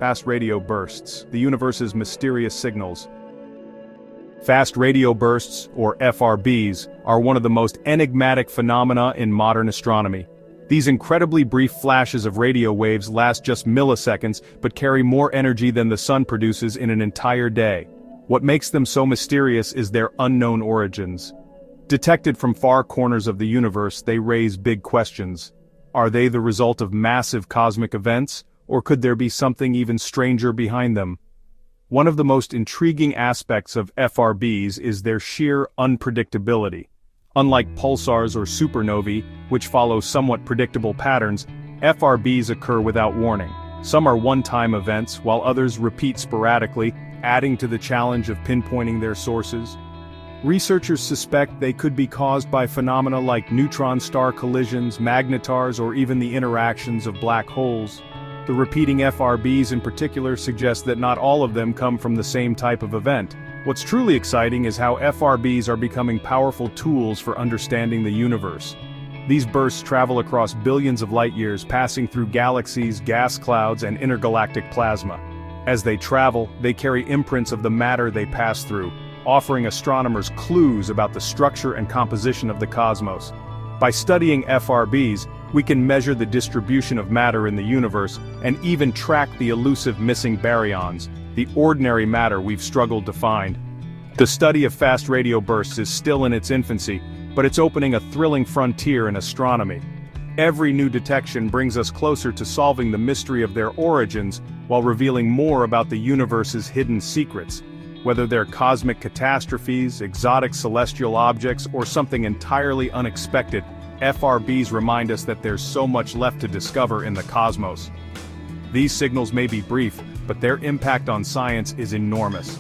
Fast radio bursts, the universe's mysterious signals. Fast radio bursts, or FRBs, are one of the most enigmatic phenomena in modern astronomy. These incredibly brief flashes of radio waves last just milliseconds but carry more energy than the sun produces in an entire day. What makes them so mysterious is their unknown origins. Detected from far corners of the universe, they raise big questions. Are they the result of massive cosmic events, or could there be something even stranger behind them? One of the most intriguing aspects of FRBs is their sheer unpredictability. Unlike pulsars or supernovae, which follow somewhat predictable patterns, FRBs occur without warning. Some are one-time events, while others repeat sporadically, adding to the challenge of pinpointing their sources. Researchers suspect they could be caused by phenomena like neutron star collisions, magnetars, or even the interactions of black holes. The repeating FRBs in particular suggest that not all of them come from the same type of event. What's truly exciting is how FRBs are becoming powerful tools for understanding the universe. These bursts travel across billions of light-years, passing through galaxies, gas clouds, and intergalactic plasma. As they travel, they carry imprints of the matter they pass through, offering astronomers clues about the structure and composition of the cosmos. By studying FRBs, we can measure the distribution of matter in the universe and even track the elusive missing baryons, the ordinary matter we've struggled to find. The study of fast radio bursts is still in its infancy, but it's opening a thrilling frontier in astronomy. Every new detection brings us closer to solving the mystery of their origins while revealing more about the universe's hidden secrets. Whether they're cosmic catastrophes, exotic celestial objects, or something entirely unexpected, FRBs remind us that there's so much left to discover in the cosmos. These signals may be brief, but their impact on science is enormous.